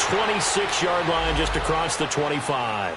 26-yard line just across the 25.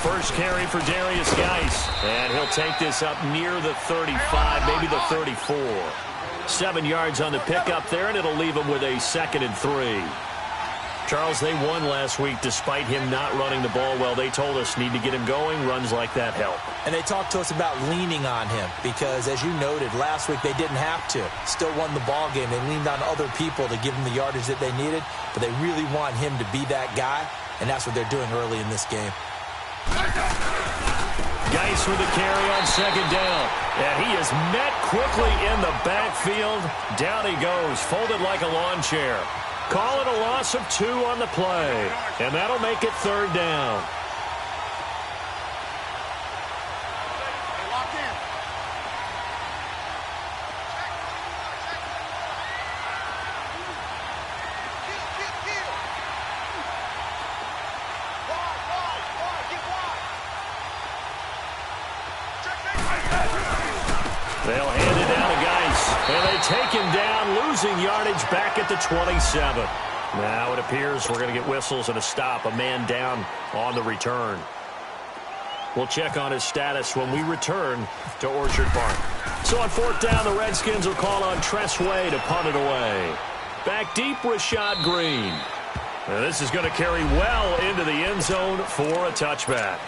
First carry for Darius Geis, and he'll take this up near the 35, maybe the 34. 7 yards on the pickup there, and it'll leave him with a 2nd and 3. Charles, they won last week despite him not running the ball well. They told us need to get him going. Runs like that help. And they talked to us about leaning on him because, as you noted, last week they didn't have to. Still won the ball game. They leaned on other people to give him the yardage that they needed, but they really want him to be that guy, and that's what they're doing early in this game. Geis with the carry on 2nd down. And he is met quickly in the backfield. Down he goes, folded like a lawn chair. Call it a loss of 2 on the play. And that'll make it 3rd down. They'll hand it down to Geis. And they take him down, losing yardage back at the 27. Now it appears we're going to get whistles and a stop. A man down on the return. We'll check on his status when we return to Orchard Park. So on 4th down, the Redskins will call on Tress Way to punt it away. Back deep, Rashad Green. And this is going to carry well into the end zone for a touchback.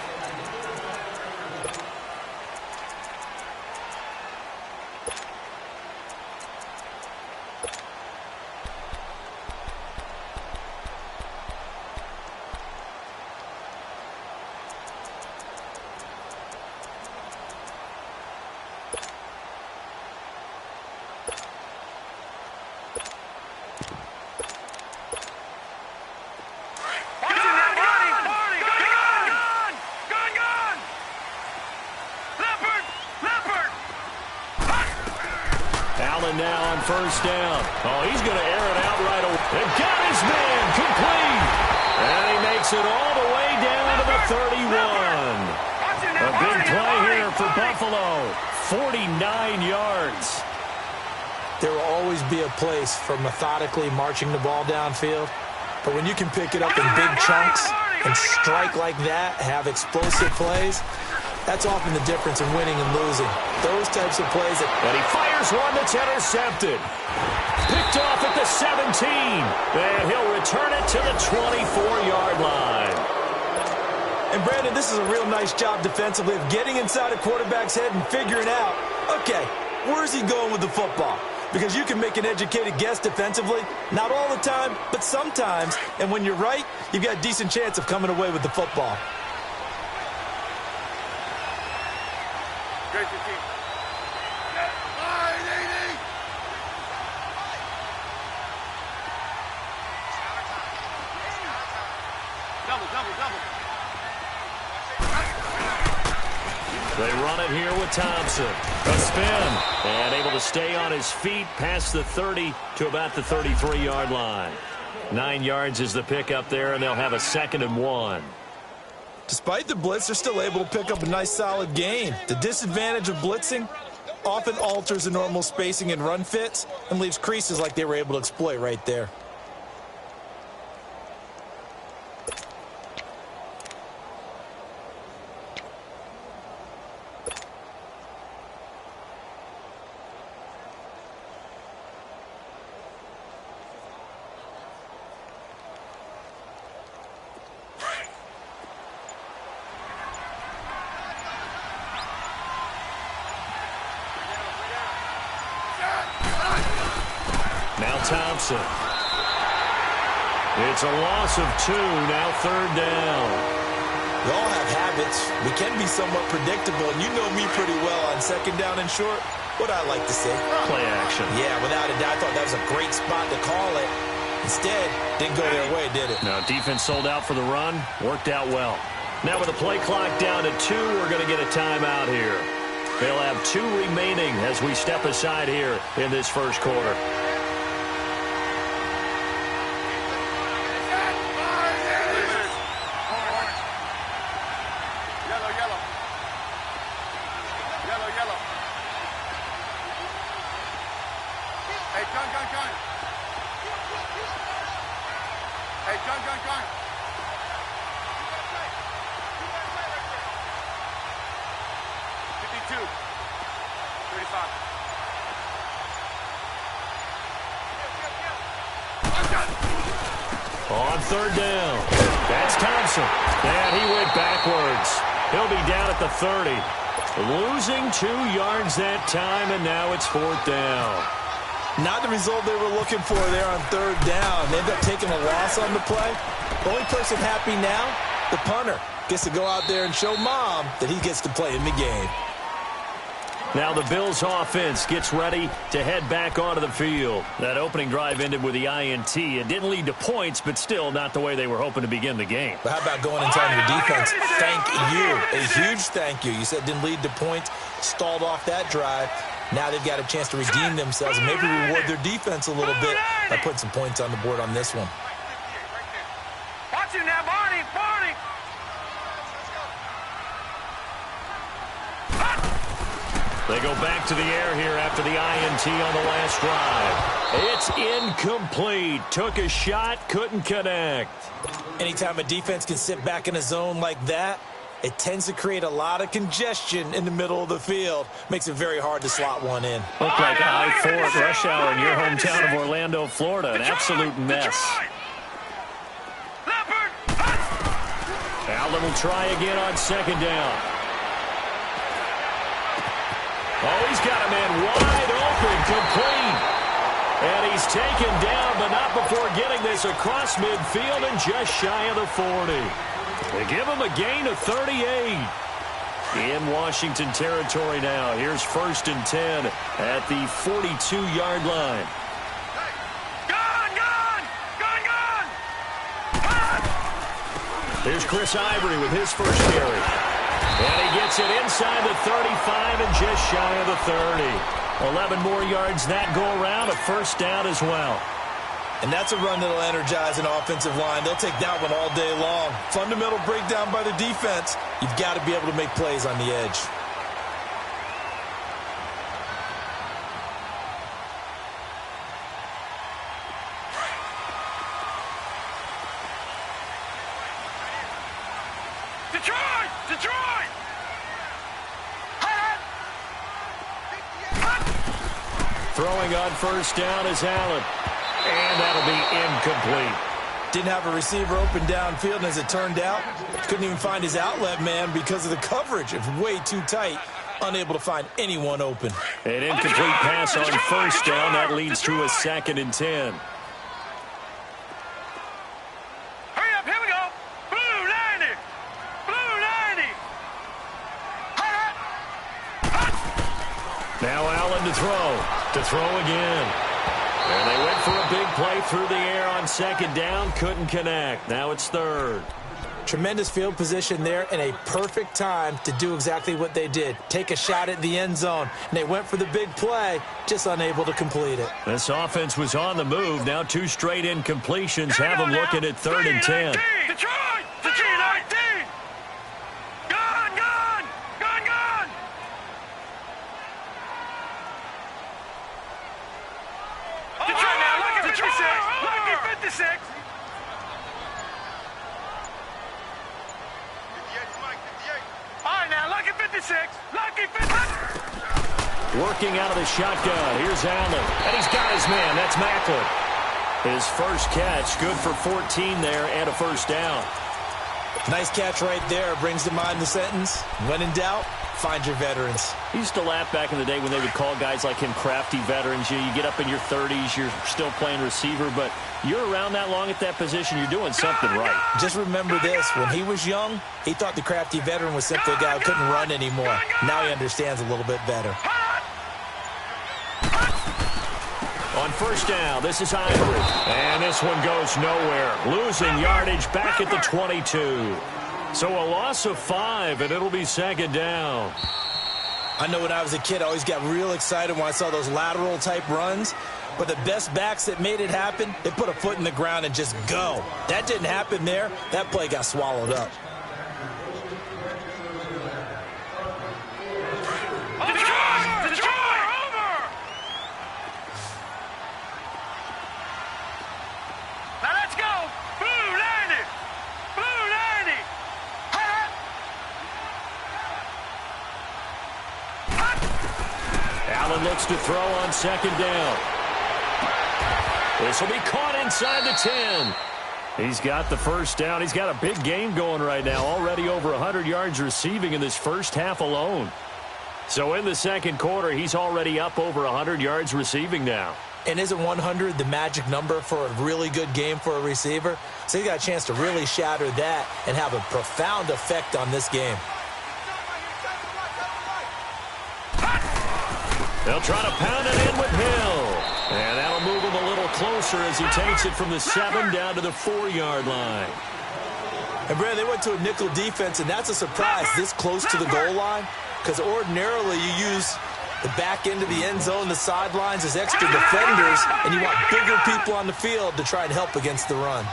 Now on 1st down. Oh, he's going to air it out right away. And got his man complete. And he makes it all the way down to the 31. A big play here for Buffalo. 49 yards. There will always be a place for methodically marching the ball downfield. But when you can pick it up in big chunks and strike like that, have explosive plays, that's often the difference in winning and losing. Those types of plays. And he fires one that's intercepted. Picked off at the 17. And he'll return it to the 24-yard line. And, Brandon, this is a real nice job defensively of getting inside a quarterback's head and figuring out, okay, where's he going with the football? Because you can make an educated guess defensively. Not all the time, but sometimes. And when you're right, you've got a decent chance of coming away with the football. They run it here with Thompson. A spin. And able to stay on his feet past the 30 to about the 33-yard line. 9 yards is the pickup there, and they'll have a 2nd and 1. Despite the blitz, they're still able to pick up a nice, solid gain. The disadvantage of blitzing often alters the normal spacing and run fits and leaves creases like they were able to exploit right there. Now Thompson. It's a loss of 2, now 3rd down. We all have habits. We can be somewhat predictable, and you know me pretty well on 2nd down and short. What I like to say? Play action. Yeah, without a doubt, I thought that was a great spot to call it. Instead, didn't go their way, did it? No, defense sold out for the run. Worked out well. Now with the play clock down to 2, we're going to get a timeout here. They'll have 2 remaining as we step aside here in this first quarter. On 3rd down, that's Thompson. And he went backwards. He'll be down at the 30. Losing 2 yards that time, and now it's 4th down. Not the result they were looking for there on 3rd down. They ended up taking a loss on the play. The only person happy now, the punter, gets to go out there and show Mom that he gets to play in the game. Now the Bills offense gets ready to head back onto the field. That opening drive ended with the INT. It didn't lead to points, but still not the way they were hoping to begin the game. But how about going and telling your defense, thank you, a huge thank you. You said didn't lead to points, stalled off that drive. Now they've got a chance to redeem themselves and maybe reward their defense a little bit by putting some points on the board on this one. Watch it now, Barney, Barney. They go back to the air here after the INT on the last drive. It's incomplete. Took a shot, couldn't connect. Anytime a defense can sit back in a zone like that, it tends to create a lot of congestion in the middle of the field. Makes it very hard to slot one in. Looked like I-4 at rush hour in your hometown of Orlando, Florida. An absolute mess. Allen will try again on 2nd down. Oh, he's got a man wide open, complete. And he's taken down, but not before getting this across midfield and just shy of the 40. They give him a gain of 38. In Washington territory now. Here's 1st and 10 at the 42-yard line. Here's Chris Ivory with his first carry. And he gets it inside the 35 and just shy of the 30. 11 more yards that go around, a 1st down as well. And that's a run that'll energize an offensive line. They'll take that one all day long. Fundamental breakdown by the defense. You've got to be able to make plays on the edge. Detroit! Detroit! Throwing on 1st down is Allen. And that'll be incomplete. Didn't have a receiver open downfield, and as it turned out, couldn't even find his outlet man because of the coverage. It was way too tight, unable to find anyone open. An incomplete pass on 1st down. That leads to a 2nd and 10. Hurry up, here we go. Blue 90. Blue 90. Now Allen to throw. To throw again. And they went for a big play through the air on 2nd down. Couldn't connect. Now it's 3rd. Tremendous field position there and a perfect time to do exactly what they did. Take a shot at the end zone. And they went for the big play, just unable to complete it. This offense was on the move. Now 2 straight incompletions have them looking at 3rd and 10. Detroit! Detroit 19! Gone! Gone! Gone! Gone! Detroit now, lucky 56! Lucky 56! All right now, lucky 56! Lucky 56! Working out of the shotgun. Here's Allen. And he's got his man. That's Macklin. His first catch, good for 14 there and a 1st down. Nice catch right there. Brings to mind the sentence, when in doubt, find your veterans. He used to laugh back in the day when they would call guys like him crafty veterans. You get up in your 30s, you're still playing receiver, but you're around that long at that position, you're doing something right. Just remember this, when he was young, he thought the crafty veteran was simply a guy who couldn't run anymore. Now he understands a little bit better. On first down, this is Ivory. And this one goes nowhere. Losing yardage back at the 22. So a loss of 5, and it'll be second down. I know when I was a kid, I always got real excited when I saw those lateral-type runs. But the best backs that made it happen, they put a foot in the ground and just go. That didn't happen there. That play got swallowed up. Looks to throw on second down. This will be caught inside the 10. He's got the first down. He's got a big game going right now. Already over 100 yards receiving in this first half alone. So in the second quarter, he's already up over 100 yards receiving now. And isn't 100 the magic number for a really good game for a receiver? So he's got a chance to really shatter that and have a profound effect on this game. They'll try to pound it in with Hill. And that'll move him a little closer as he takes it from the 7 down to the 4-yard line. And, Brad, they went to a nickel defense, and that's a surprise this close to the goal line, because ordinarily you use the back end of the end zone, the sidelines as extra defenders, and you want bigger people on the field to try and help against the run.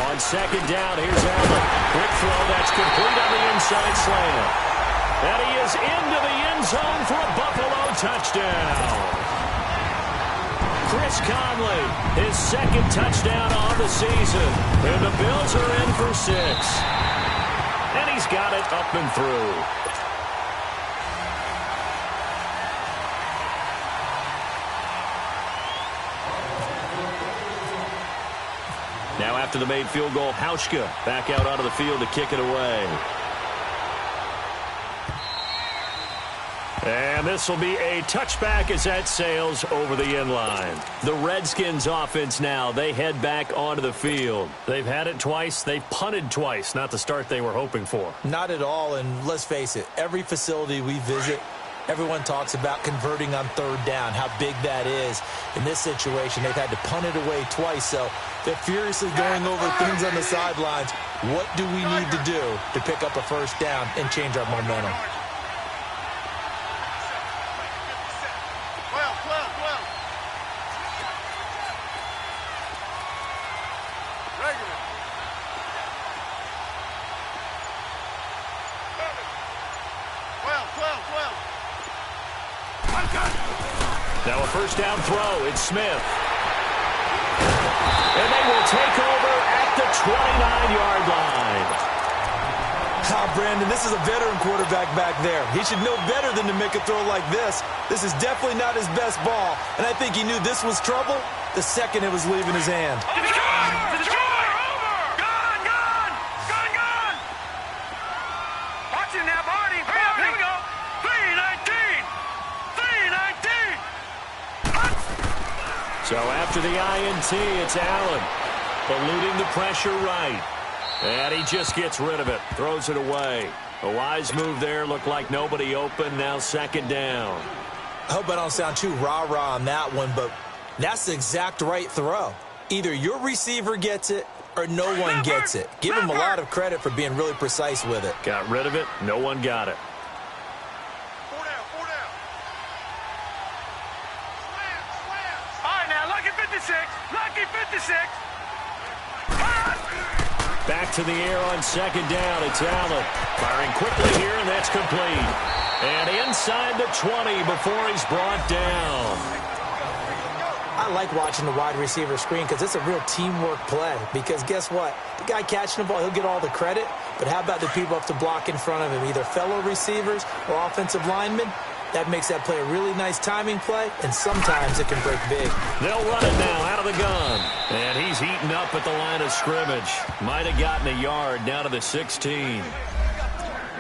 On second down, here's Allen. Quick throw, that's complete on the inside slant. And he is into the end zone for a Buffalo touchdown. Chris Conley, his second touchdown on the season. And the Bills are in for 6. And he's got it up and through. Now after the made field goal, Hauschka back out onto the field to kick it away. And this will be a touchback as that sails over the end line. The Redskins offense now, they head back onto the field. They've had it twice. They've punted twice. Not the start they were hoping for. Not at all, and let's face it, every facility we visit, everyone talks about converting on third down, how big that is. In this situation, they've had to punt it away twice, so they're furiously going over things on the sidelines. What do we need to do to pick up a first down and change our momentum? Now a first down throw. It's Smith. And they will take over at the 29-yard line. Brandon, this is a veteran quarterback back there. He should know better than to make a throw like this. This is definitely not his best ball, and I think he knew this was trouble the second it was leaving his hand. Watch it now, Barney. Here we go. 3-19. So after the INT, it's Allen. Eluding the pressure right. And he just gets rid of it. Throws it away. A wise move there. Looked like nobody open. Now second down. I hope I don't sound too rah-rah on that one, but that's the exact right throw. Either your receiver gets it or no one gets it. Give him a lot of credit for being really precise with it. Got rid of it. No one got it. 4 down. All right, now, Lucky 56. Lucky 56. Back to the air on second down. It's Allen. Firing quickly here, and that's complete. And inside the 20 before he's brought down. I like watching the wide receiver screen because it's a real teamwork play. Because guess what? The guy catching the ball, he'll get all the credit. But how about the people up to block in front of him, either fellow receivers or offensive linemen? That makes that play a really nice timing play, and sometimes it can break big. They'll run it now out of the gun. And he's heating up at the line of scrimmage. Might have gotten a yard down to the 16.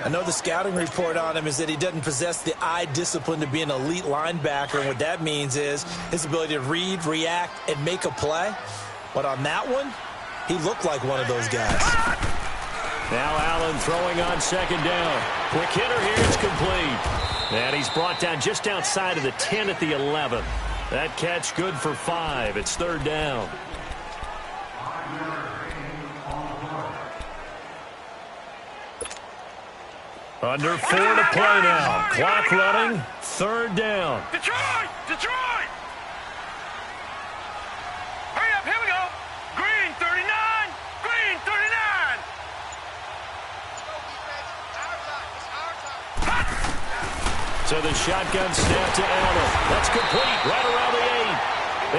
I know the scouting report on him is that he doesn't possess the eye discipline to be an elite linebacker. And what that means is his ability to read, react, and make a play. But on that one, he looked like one of those guys. Now Allen throwing on second down. Quick hitter here, it's complete. And he's brought down just outside of the 10 at the 11. That catch good for 5. It's third down. Under 4 to play now. Clock running. Third down. Detroit! Detroit! Hurry up, here we go. Green 39. Green 39. So the shotgun snap to Allen. That's complete right around the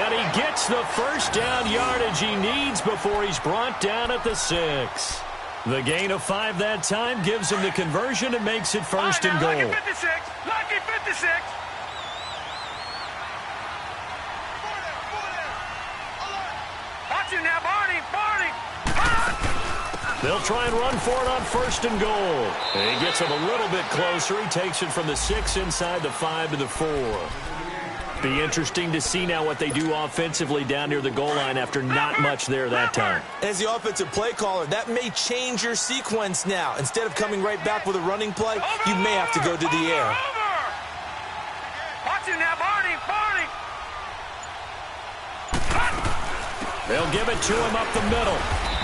8. And he gets the first down yardage he needs before he's brought down at the 6. The gain of 5 that time gives him the conversion and makes it first and goal. Lucky 56. Lucky 56. Watch him now, Barney. Barney. They'll try and run for it on first and goal. And he gets him a little bit closer. He takes it from the 6 inside the 5 to the 4. Be interesting to see now what they do offensively down near the goal line after not much there that time. As the offensive play caller, that may change your sequence now. Instead of coming right back with a running play, you may have to go to the air. Watch him now, Barney. Barney. They'll give it to him up the middle.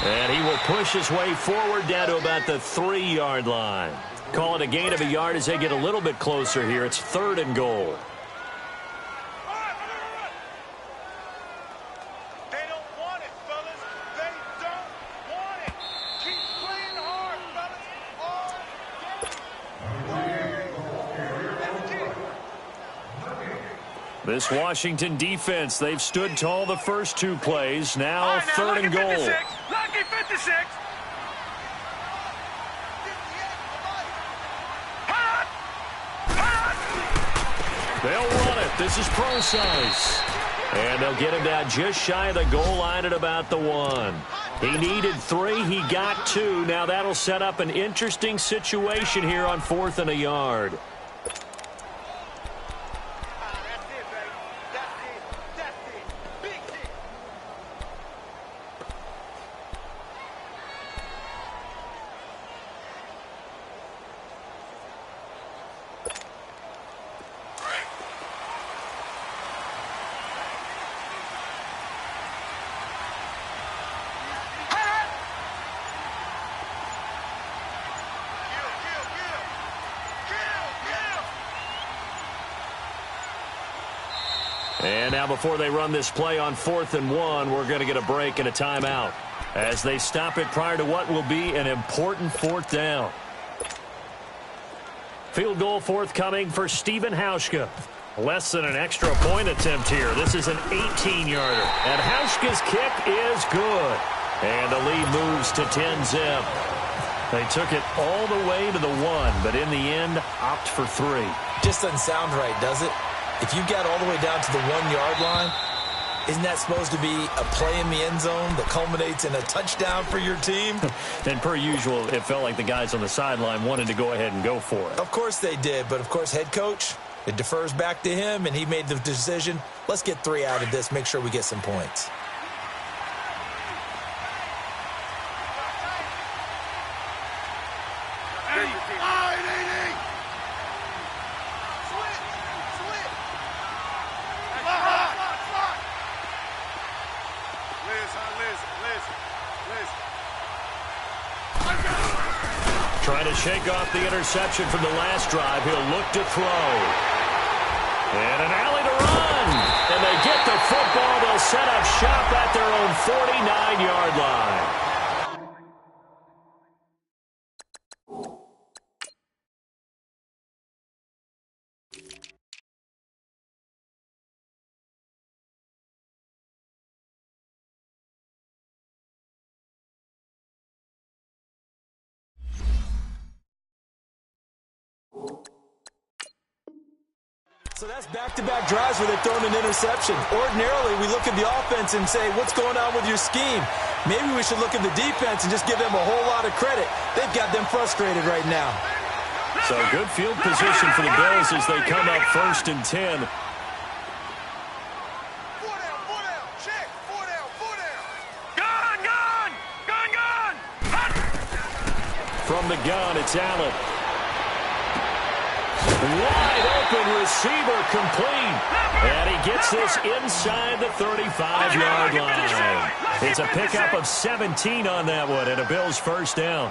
And he will push his way forward down to about the 3-yard line. Call it a gain of a yard as they get a little bit closer here. It's third and goal. This Washington defense, they've stood tall the first 2 plays. Now third and goal. Lucky 56. They'll run it. This is Procise. And they'll get him down just shy of the goal line at about the 1. He needed 3. He got 2. Now that'll set up an interesting situation here on 4th and a yard. And now before they run this play on 4th and 1, we're going to get a break and a timeout as they stop it prior to what will be an important 4th down. Field goal forthcoming for Stephen Hauschka. Less than an extra point attempt here. This is an 18-yarder. And Hauschka's kick is good. And the lead moves to 10-zip. They took it all the way to the 1, but in the end, opt for 3. Just doesn't sound right, does it? If you got all the way down to the 1-yard line, isn't that supposed to be a play in the end zone that culminates in a touchdown for your team? And per usual, it felt like the guys on the sideline wanted to go ahead and go for it. Of course they did, but of course head coach, it defers back to him, and he made the decision. Let's get 3 out of this, make sure we get some points. Trying to shake off the interception from the last drive. He'll look to throw. And an alley to run. And they get the football. They'll set up shop at their own 49-yard line. So that's back-to-back drives where they've thrown an interception. Ordinarily, we look at the offense and say, what's going on with your scheme? Maybe we should look at the defense and just give them a whole lot of credit. They've got them frustrated right now. So good field position for the Bills as they come up 1st and 10. From the gun, it's Allen. Wide open receiver complete. And he gets this inside the 35-yard line. It's a pickup of 17 on that one and a Bills first down.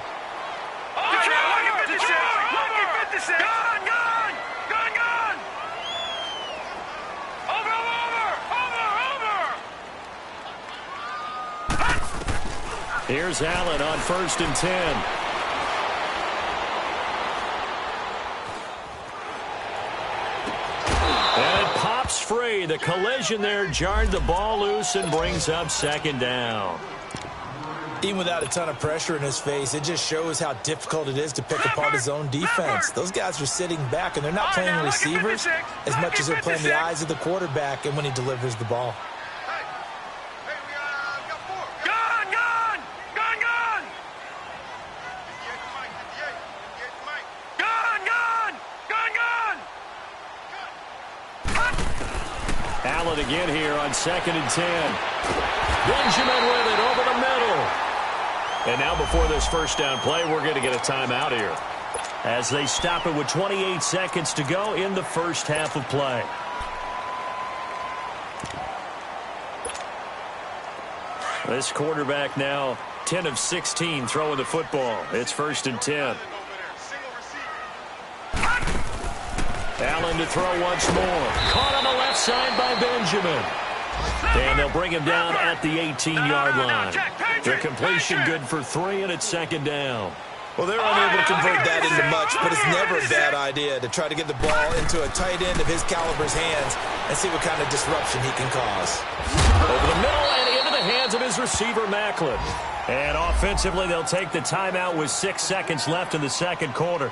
Here's Allen on 1st and 10. Free. The collision there jarred the ball loose and brings up 2nd down. Even without a ton of pressure in his face, it just shows how difficult it is to pick apart his own defense. Those guys are sitting back, and they're not playing receivers as much as they're playing the eyes of the quarterback and when he delivers the ball. Allen again here on 2nd and 10. Benjamin with it over the middle. And now before this first down play, we're going to get a timeout here as they stop it with 28 seconds to go in the first half of play. This quarterback now 10 of 16 throwing the football. It's 1st and 10. Allen to throw once more. Caught on the left side by Benjamin. And they'll bring him down at the 18-yard line. The completion good for 3, and it's 2nd down. Well, they're unable to convert that into much, but it's never a bad idea to try to get the ball into a tight end of his caliber's hands and see what kind of disruption he can cause. Over the middle and into the hands of his receiver, Macklin. And offensively, they'll take the timeout with 6 seconds left in the second quarter.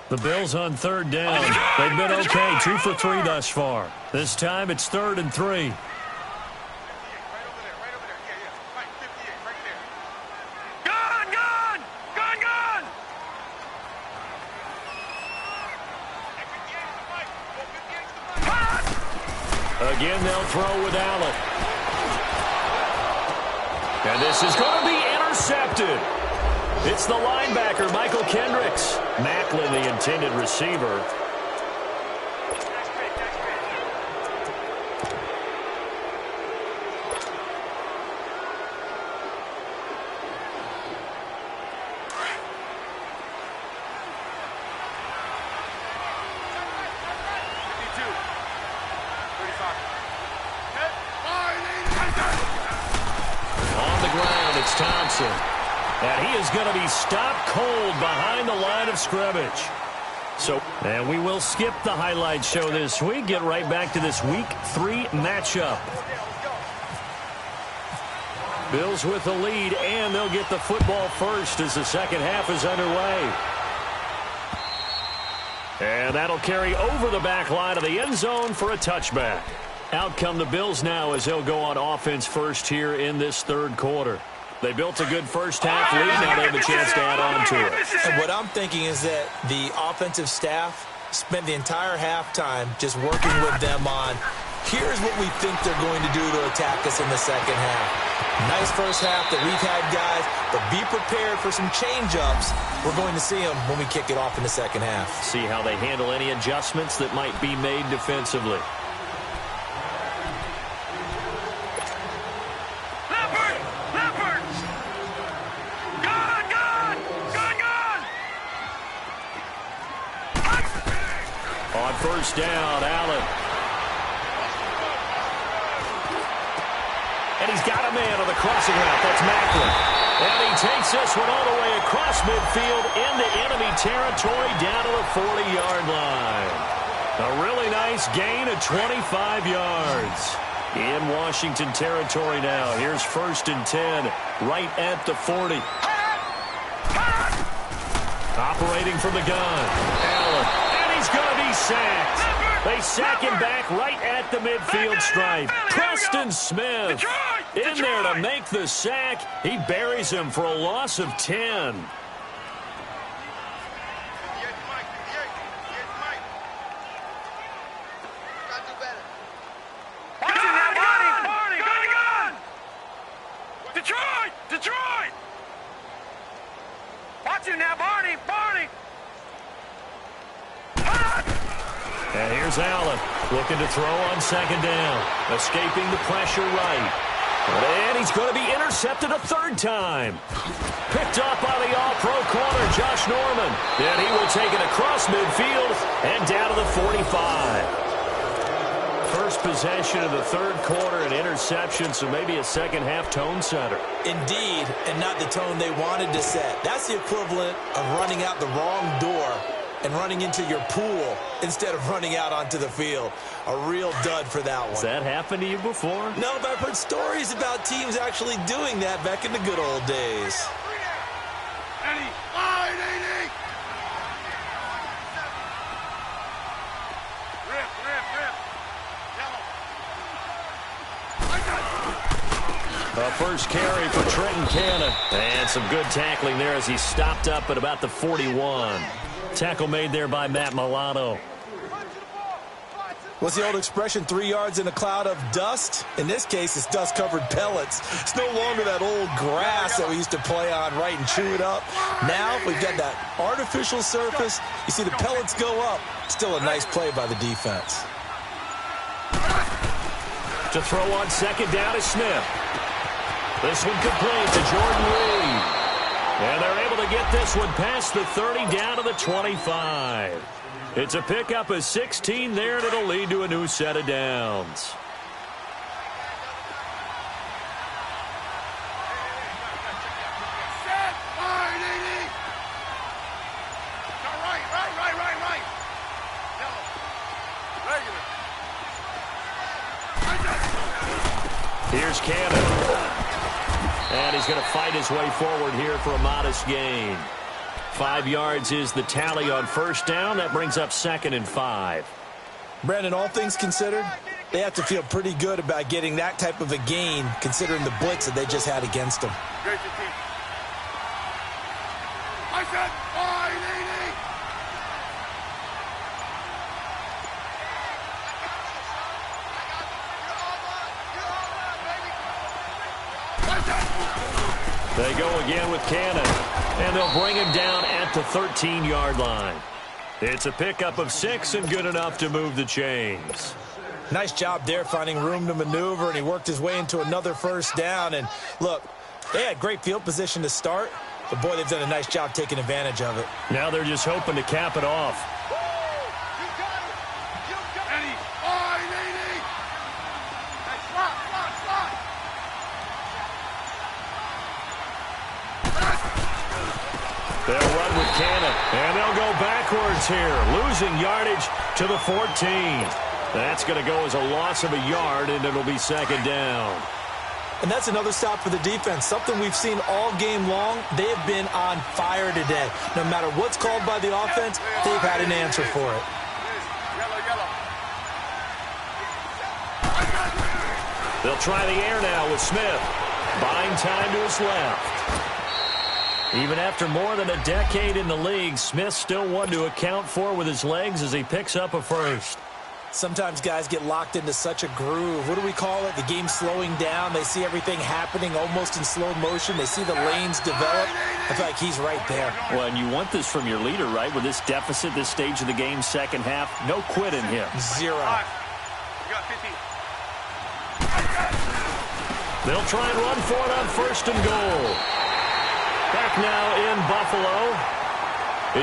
The Bills on 3rd down. They've been okay, 2 for 3 thus far. This time it's 3rd and 3. Again, they'll throw with Allen. And this is going to be intercepted. It's the linebacker, Michael Kendricks. Macklin, the intended receiver. On the ground, it's Thompson. And he is going to be stopped cold behind the line of scrimmage. And we will skip the highlight show this week. Get right back to this Week 3 matchup. Bills with the lead, and they'll get the football first as the second half is underway. And that'll carry over the back line of the end zone for a touchback. Out come the Bills now as they'll go on offense first here in this third quarter. They built a good first half lead. Now they have a chance to add on to it. And what I'm thinking is that the offensive staff spent the entire halftime just working with them on, here's what we think they're going to do to attack us in the second half. Nice first half that we've had, guys, but be prepared for some change-ups. We're going to see them when we kick it off in the second half. See how they handle any adjustments that might be made defensively. First down, Allen. And he's got a man on the crossing route. That's Macklin. And he takes this one all the way across midfield into enemy territory down to the 40-yard line. A really nice gain of 25 yards. In Washington territory now. Here's 1st and 10 right at the 40. Operating from the gun. Allen. And he's going to be sacked. They sack him back right at the midfield stripe. Preston Smith in there to make the sack. He buries him for a loss of 10. Detroit! Watch it now, Barney! And here's Allen looking to throw on 2nd down. Escaping the pressure right. And he's going to be intercepted a 3rd time. Picked up by the all-pro corner, Josh Norman. And he will take it across midfield and down to the 45. First possession of the 3rd quarter, an interception, so maybe a second-half tone setter. Indeed, and not the tone they wanted to set. That's the equivalent of running out the wrong door and running into your pool instead of running out onto the field. A real dud for that one. Has that happened to you before? No, but I've heard stories about teams actually doing that back in the good old days. A first carry for Trenton Cannon. And some good tackling there as he stopped up at about the 41. Tackle made there by Matt Milano. What's the old expression, 3 yards in a cloud of dust? In this case, it's dust-covered pellets. It's no longer that old grass that we used to play on, right, and chew it up. Now we've got that artificial surface. You see the pellets go up. Still a nice play by the defense. To throw on 2nd down is Smith. This one complete to Jordan Reed. And they're able to get this one past the 30 down to the 25. It's a pickup of 16 there, and it'll lead to a new set of downs. Here's Cannon. And he's going to fight his way forward here for a modest gain. 5 yards is the tally on 1st down. That brings up 2nd and 5. Brandon, all things considered, they have to feel pretty good about getting that type of a gain, considering the blitz that they just had against them. I said, They go again with Cannon, and they'll bring him down at the 13-yard line. It's a pickup of 6 and good enough to move the chains. Nice job there finding room to maneuver, and he worked his way into another 1st down. And look, they had great field position to start, but boy, they've done a nice job taking advantage of it. Now they're just hoping to cap it off. They'll run with Cannon, and they'll go backwards here, losing yardage to the 14. That's going to go as a loss of a yard, and it'll be 2nd down. And that's another stop for the defense, something we've seen all game long. They have been on fire today. No matter what's called by the offense, they've had an answer for it. They'll try the air now with Smith. Buying time to his left. Even after more than a decade in the league, Smith still one to account for with his legs as he picks up a 1st. Sometimes guys get locked into such a groove. What do we call it? The game slowing down. They see everything happening almost in slow motion. They see the lanes develop. I feel like he's right there. Well, and you want this from your leader, right? With this deficit, this stage of the game, 2nd half, no quit in him. 0. They'll try and run for it on 1st and goal. Back now in Buffalo.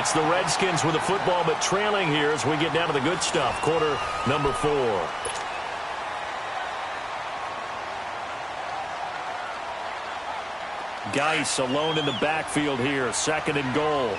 It's the Redskins with the football, but trailing here as we get down to the good stuff. Quarter number 4. Geis alone in the backfield here. 2nd and goal.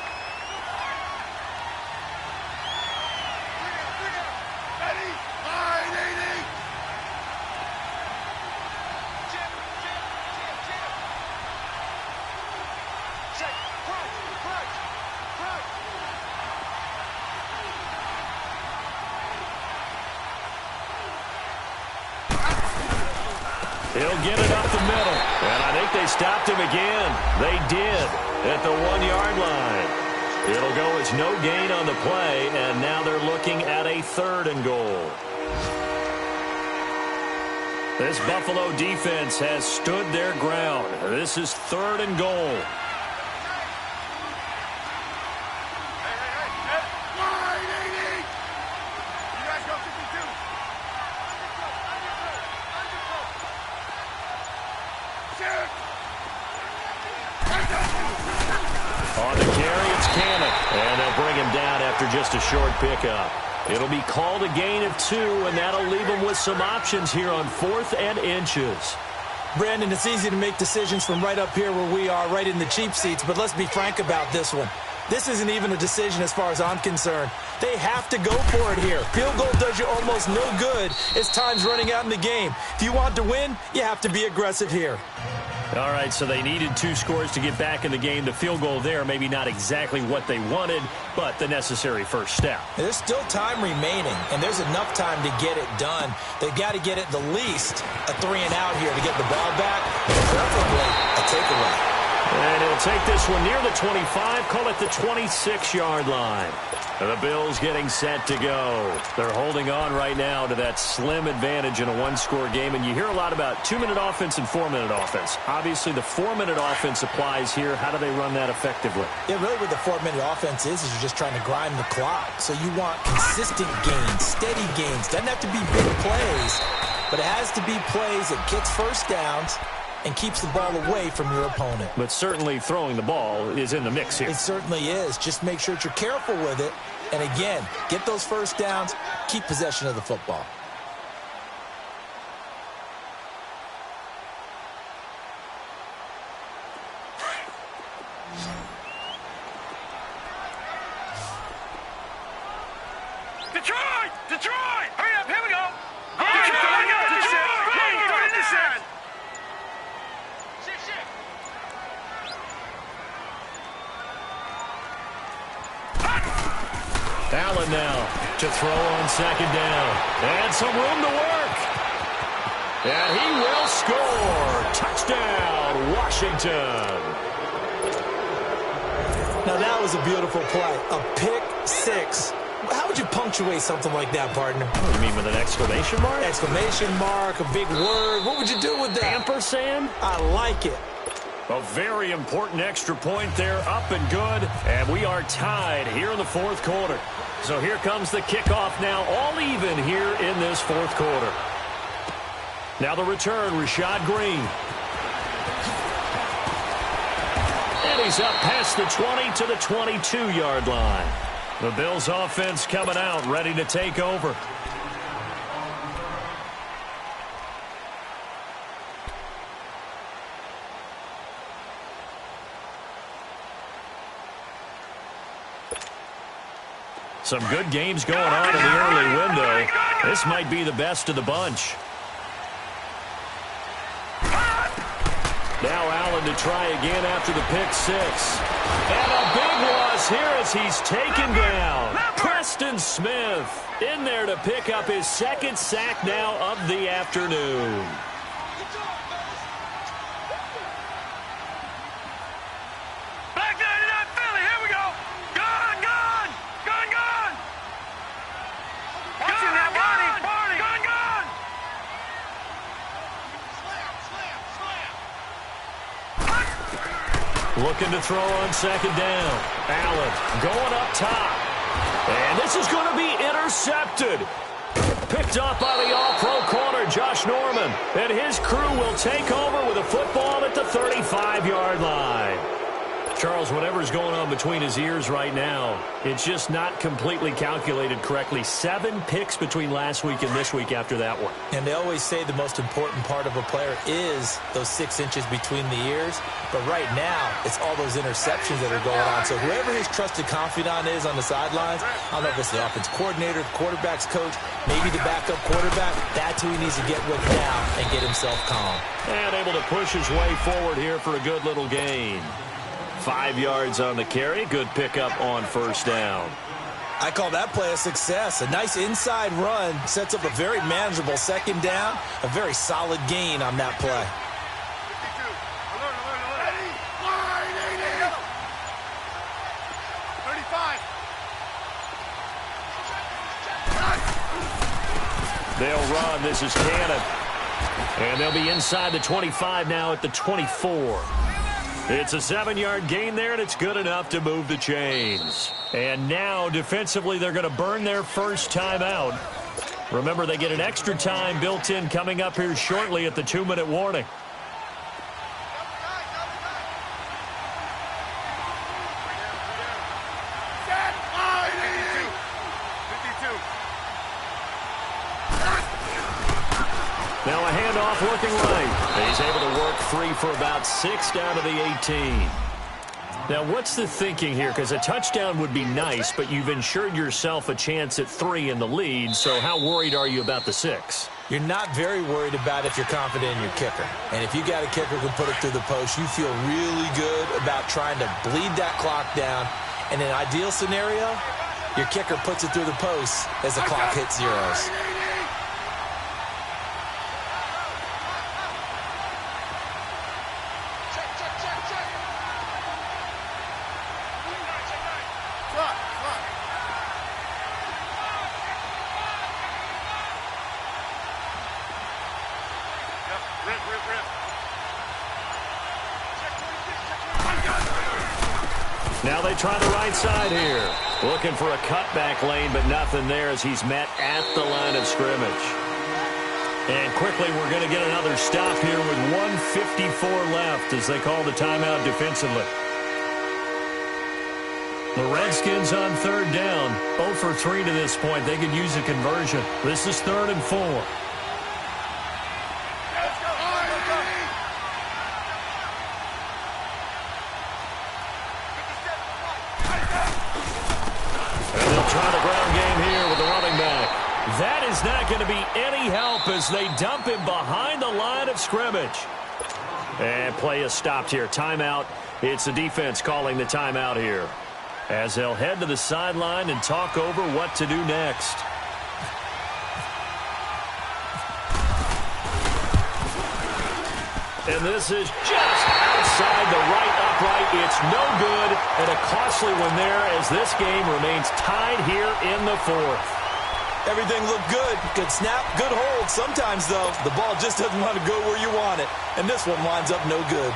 He'll get it up the middle. And I think they stopped him again. They did at the 1-yard line. It'll go as no gain on the play, and now they're looking at a 3rd and goal. This Buffalo defense has stood their ground. This is 3rd and goal. On the carry, it's Cannon. And they'll bring him down after just a short pickup. It'll be called a gain of 2, and that'll leave them with some options here on 4th and inches. Brandon, it's easy to make decisions from right up here where we are, right in the cheap seats, but let's be frank about this one. This isn't even a decision as far as I'm concerned. They have to go for it here. Field goal does you almost no good as time's running out in the game. If you want to win, you have to be aggressive here. All right, so they needed 2 scores to get back in the game. The field goal there, maybe not exactly what they wanted, but the necessary first step. There's still time remaining, and there's enough time to get it done. They've got to get at the least a 3-and-out here to get the ball back, preferably a takeaway. And he'll take this one near the 25, call it the 26-yard line. The Bills getting set to go. They're holding on right now to that slim advantage in a 1-score game, and you hear a lot about 2-minute offense and 4-minute offense. Obviously, the 4-minute offense applies here. How do they run that effectively? Yeah, really what the 4-minute offense is you're just trying to grind the clock. So you want consistent gains, steady gains. Doesn't have to be big plays, but it has to be plays that gets first downs and keeps the ball away from your opponent. But certainly throwing the ball is in the mix here. It certainly is. Just make sure that you're careful with it. And again, get those first downs, keep possession of the football. Detroit! Detroit! Hurry up, here we go! Detroit! Allen now to throw on 2nd down. And some room to work. And he will score. Touchdown, Washington. Now that was a beautiful play. A pick 6. How would you punctuate something like that, partner? What do you mean, with an exclamation mark? Exclamation mark, a big word. What would you do with that? Ampersand? I like it. A very important extra point there, up and good. And we are tied here in the 4th quarter. So here comes the kickoff now, all even here in this 4th quarter. Now the return, Rashad Green. And he's up past the 20 to the 22-yard line. The Bills offense coming out, ready to take over. Some good games going on in the early window. This might be the best of the bunch. Now Allen to try again after the pick 6. And a big loss here as he's taken down. Preston Smith in there to pick up his 2nd sack now of the afternoon. Looking to throw on 2nd down. Allen going up top. And this is going to be intercepted. Picked up by the all-pro corner, Josh Norman. And his crew will take over with a football at the 35-yard line. Charles, whatever's going on between his ears right now, it's just not completely calculated correctly. 7 picks between last week and this week after that one. And they always say the most important part of a player is those 6 inches between the ears. But right now, it's all those interceptions that are going on. So whoever his trusted confidant is on the sidelines, I don't know if it's the offense coordinator, the quarterback's coach, maybe the backup quarterback, that's who he needs to get with now and get himself calm. And able to push his way forward here for a good little gain. 5 yards on the carry. Good pickup on first down. I call that play a success. A nice inside run sets up a very manageable second down. A very solid gain on that play. 35. They'll run. This is Cannon. And they'll be inside the 25 now at the 24. It's a 7-yard gain there, and it's good enough to move the chains. And now, defensively, they're going to burn their first timeout. Remember, they get an extra time built in coming up here shortly at the 2-minute warning. Now a handoff looking right. He's able to work free for about 6 down to the 18. Now what's the thinking here? Because a touchdown would be nice, but you've ensured yourself a chance at 3 in the lead, so how worried are you about the 6? You're not very worried about if you're confident in your kicker. And if you got a kicker who can put it through the post, you feel really good about trying to bleed that clock down. In an ideal scenario, your kicker puts it through the post as the clock hits zeros. Now they try the right side here. Looking for a cutback lane, but nothing there as he's met at the line of scrimmage. And quickly, we're going to get another stop here with 1:54 left as they call the timeout defensively. The Redskins on third down. 0 for 3 to this point. They could use a conversion. This is 3rd and 4. That is not going to be any help as they dump him behind the line of scrimmage. And play is stopped here. Timeout. It's the defense calling the timeout here as they'll head to the sideline and talk over what to do next. And this is just outside the right upright. It's no good, and a costly one there as this game remains tied here in the 4th. Everything looked good. Good snap, good hold. Sometimes, though, the ball just doesn't want to go where you want it. And this one winds up no good.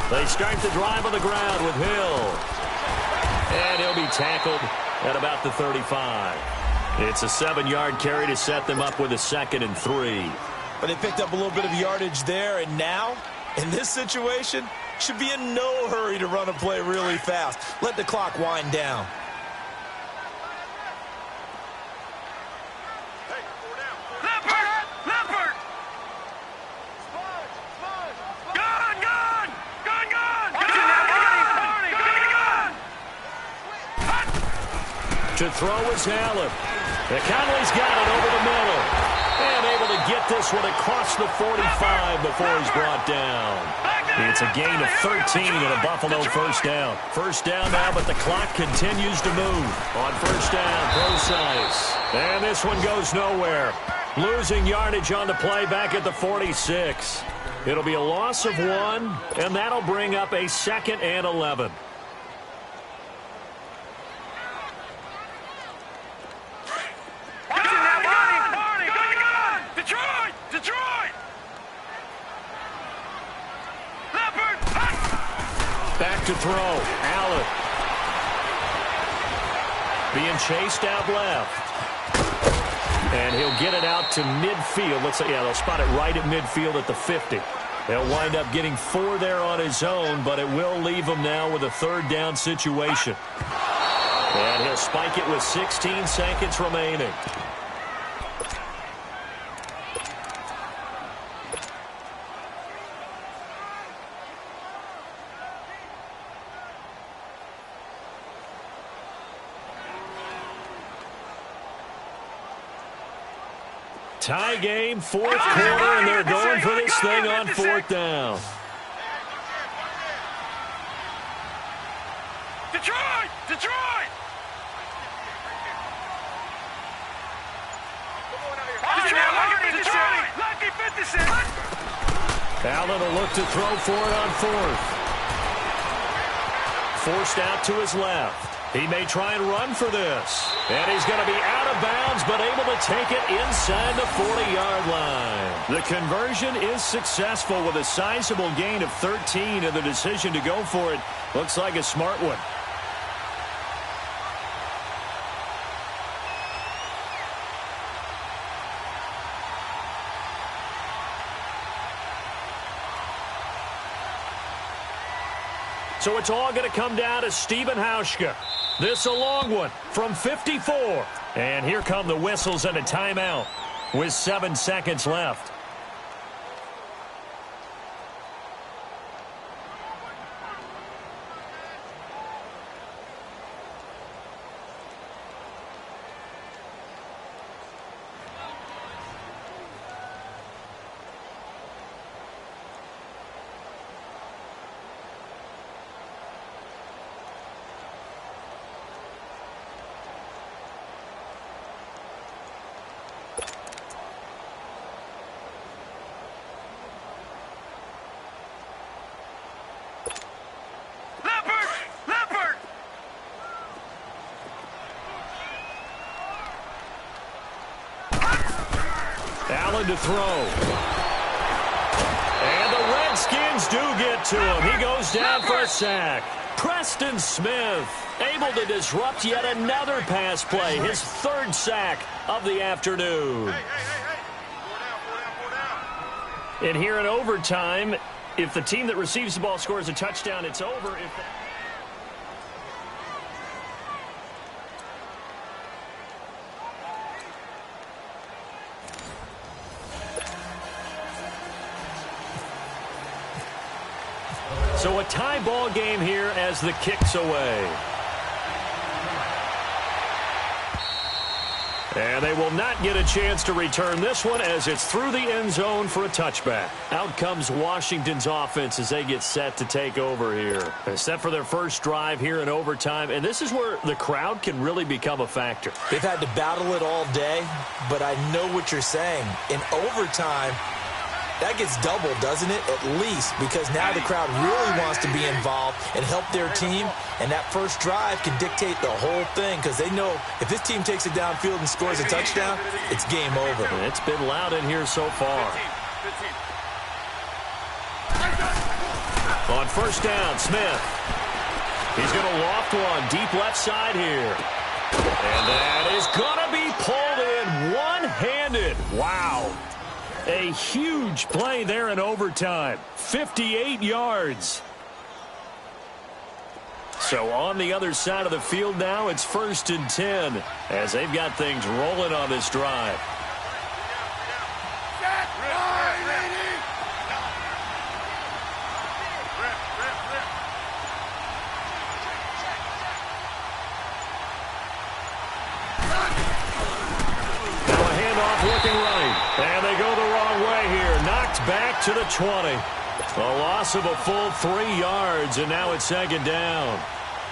They start the drive on the ground with Hill. And he'll be tackled at about the 35. It's a 7-yard carry to set them up with a 2nd and 3. But they picked up a little bit of yardage there, and now, in this situation, should be in no hurry to run a play really fast. Let the clock wind down. To throw is Allen. Conley's got it over the middle. And able to get this one across the 45 before he's brought down. It's a gain of 13 and a Buffalo first down. First down now, but the clock continues to move. On first down, Procise. And this one goes nowhere. Losing yardage on the play back at the 46. It'll be a loss of 1, and that'll bring up a 2nd and 11. to throw. Allen. Being chased out left. And he'll get it out to midfield. They'll spot it right at midfield at the 50. He'll wind up getting 4 there on his own, but it will leave him now with a third down situation. And he'll spike it with 16 seconds remaining. Tie game, fourth quarter, and they're going for this thing on fourth down. Detroit! Detroit! Detroit! Lucky 56! Allen will look to throw for it on fourth. Forced out to his left. He may try and run for this. And he's going to be out of bounds, but able to take it inside the 40-yard line. The conversion is successful with a sizable gain of 13, and the decision to go for it looks like a smart one. So it's all going to come down to Steven Hauschka. This a long one from 54. And here come the whistles and a timeout with 7 seconds left. Allen to throw. And the Redskins do get to him. He goes down for a sack. Preston Smith able to disrupt yet another pass play. His third sack of the afternoon. And here in overtime, if the team that receives the ball scores a touchdown, it's over. So a tie ball game here as the kick's away. And they will not get a chance to return this one as it's through the end zone for a touchback. Out comes Washington's offense as they get set to take over here. They're set for their first drive here in overtime, and this is where the crowd can really become a factor. They've had to battle it all day, but I know what you're saying. In overtime, that gets doubled, doesn't it? At least, because now the crowd really wants to be involved and help their team, and that first drive can dictate the whole thing because they know if this team takes it downfield and scores a touchdown, it's game over. And it's been loud in here so far. On first down, Smith. He's going to loft one deep left side here. And that is going to be pulled in one-handed. Wow. A huge play there in overtime. 58 yards. So on the other side of the field now, it's 1st and 10 as they've got things rolling on this drive. Now a handoff looking right. And they go the wrong way here. Knocked back to the 20. A loss of a full 3 yards, and now it's 2nd down.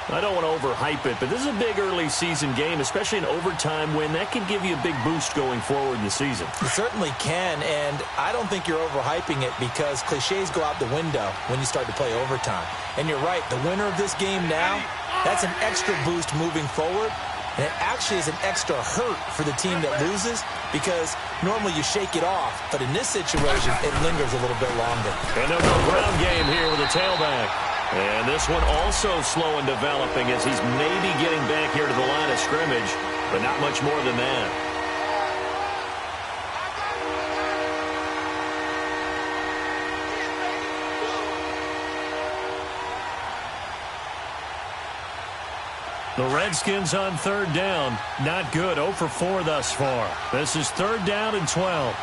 I don't want to overhype it, but this is a big early season game, especially an overtime win. That can give you a big boost going forward in the season. It certainly can, and I don't think you're overhyping it because cliches go out the window when you start to play overtime. And you're right, the winner of this game now, that's an extra boost moving forward. And it actually is an extra hurt for the team that loses because normally you shake it off. But in this situation, it lingers a little bit longer. And they'll go ground game here with a tailback. And this one also slow in developing as he's maybe getting back here to the line of scrimmage, but not much more than that. The Redskins on third down. Not good. 0 for 4 thus far. This is third down and 12.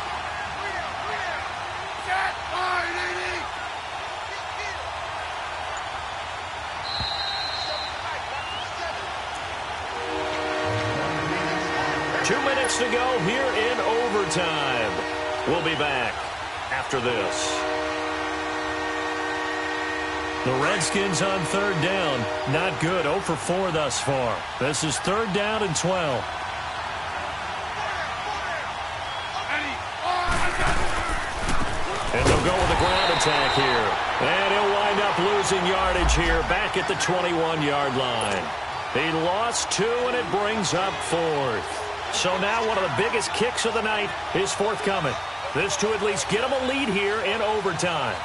Minutes to go here in overtime. We'll be back after this. The Redskins on third down. Not good. 0 for 4 thus far. This is third down and 12. And they'll go with a ground attack here. And he'll wind up losing yardage here back at the 21-yard line. He lost 2, and it brings up 4th. So now one of the biggest kicks of the night is forthcoming. This to at least get him a lead here in overtime.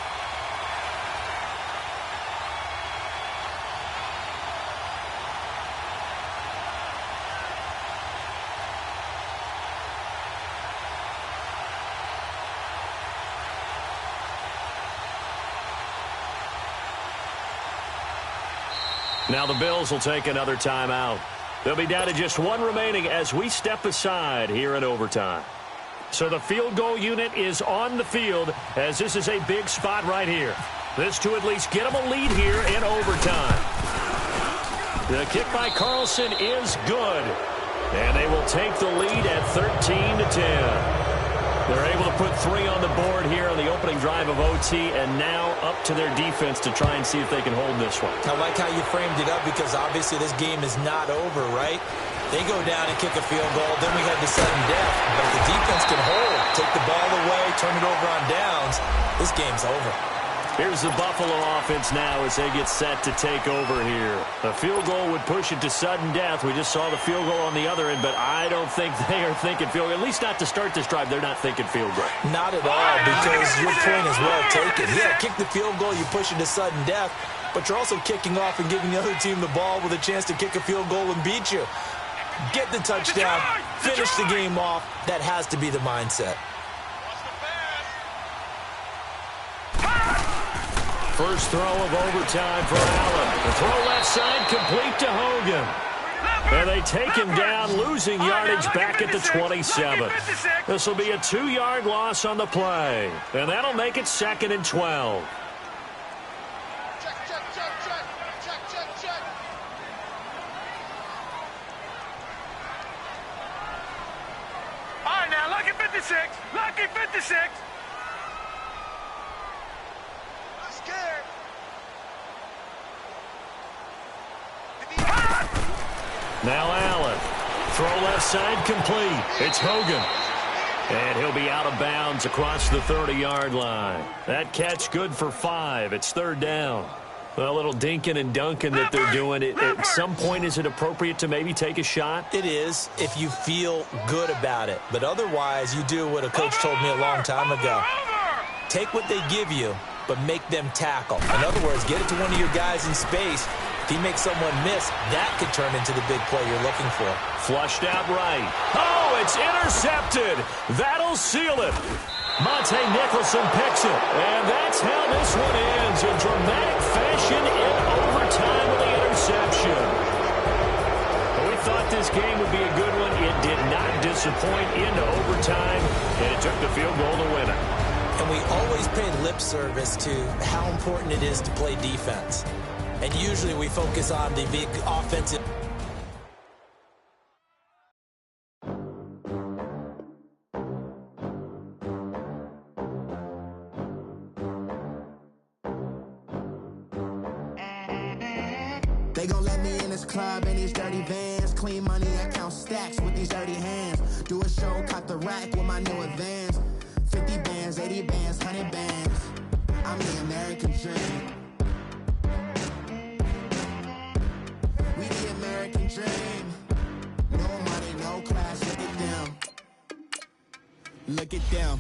Now the Bills will take another timeout. They'll be down to just 1 remaining as we step aside here in overtime. So the field goal unit is on the field as this is a big spot right here. This to at least get them a lead here in overtime. The kick by Carlson is good. And they will take the lead at 13-10. They're able to put 3 on the board here on the opening drive of OT, and now up to their defense to try and see if they can hold this one. I like how you framed it up because obviously this game is not over, right? They go down and kick a field goal, then we head to sudden death. But if the defense can hold, take the ball away, turn it over on downs, this game's over. Here's the Buffalo offense now as they get set to take over here. A field goal would push it to sudden death. We just saw the field goal on the other end, but I don't think they are thinking field goal. At least not to start this drive. They're not thinking field goal. Not at all, because your point is well taken. Yeah, kick the field goal, you push it to sudden death, but you're also kicking off and giving the other team the ball with a chance to kick a field goal and beat you. Get the touchdown, finish the game off. That has to be the mindset. First throw of overtime for Allen. The throw left side complete to Hogan. And they take him down, losing yardage back at the 27. This will be a 2-yard loss on the play. And that'll make it 2nd and 12. All right, now, lucky 56. Lucky 56. Now Allen. Throw left side complete. It's Hogan. And he'll be out of bounds across the 30-yard line. That catch good for 5. It's third down. A little dinking and dunking that they're doing. At some point, is it appropriate to maybe take a shot? It is if you feel good about it. But otherwise, you do what a coach told me a long time ago. Take what they give you, but make them tackle. In other words, get it to one of your guys in space. If he makes someone miss, that could turn into the big play you're looking for. Flushed out right. Oh, it's intercepted. That'll seal it. Monte Nicholson picks it. And that's how this one ends. In dramatic fashion in overtime with the interception. We thought this game would be a good one. It did not disappoint into overtime. And it took the field goal to win it. And we always pay lip service to how important it is to play defense. And usually we focus on the big offensive. They gon' let me in this club in these dirty vans. Clean money, I count stacks with these dirty hands. Do a show, cop the rack with my new advance. 50 bands, 80 bands, 100 bands. I'm the American dream. We the American dream. No money, no class, look at them. Look at them,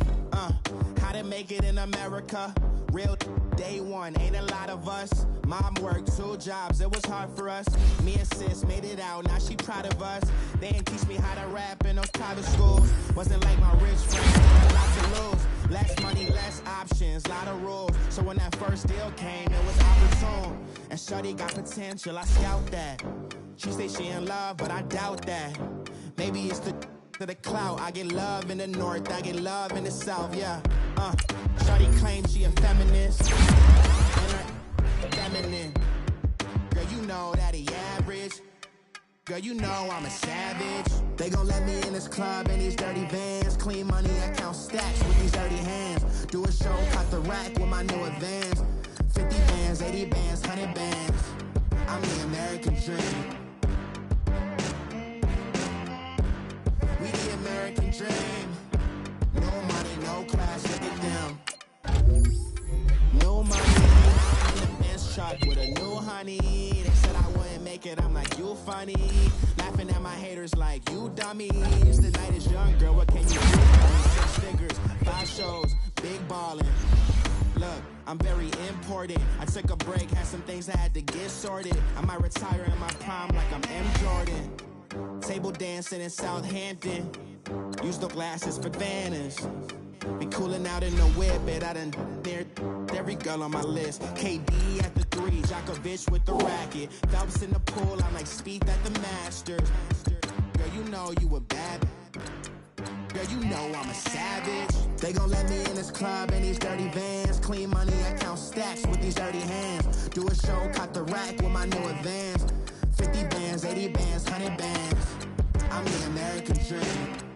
how they make it in America. Real day one, ain't a lot of us. Mom worked 2 jobs, it was hard for us. Me and sis made it out, now she proud of us. They ain't teach me how to rap in those private schools. Wasn't like my rich friends, had a lot to lose. Less money, less options, lot of rules. So when that first deal came, it was opportune. And shorty got potential, I scout that. She say she in love, but I doubt that. Maybe it's to the clout. I get love in the north, I get love in the south, yeah. Shorty claims she a feminist, and her feminine. Girl, you know that he average. Girl, you know I'm a savage. They gon' let me in this club in these dirty vans. Clean money, I count stacks with these dirty hands. Do a show, cut the rack with my new advance. 50 bands, 80 bands, 100 bands. I'm the American dream. We the American dream. No money, no class, look at them. No money, I'm in the Benz truck with a new honey. They said I wouldn't make it, I'm like, you funny. Laughing at my haters like, you dummies. The night is young, girl, what can you do? 6 figures, 5 shows, big ballin'. Look, I'm very important. I took a break, had some things I had to get sorted. I might retire in my prime like I'm M. Jordan. Table dancing in Southampton. Use the glasses for banners. Be cooling out in the whip, but I done near every girl on my list. KD at the 3, Djokovic with the racket. Phelps in the pool, I'm like Speed at the Masters. Girl, you know you a bad. Girl, you know I'm a savage. They gon' let me in this club in these dirty vans. Clean money, I count stacks with these dirty hands. Do a show, cut the rack with my new advance. 50 bands, 80 bands, 100 bands. I'm the American dream.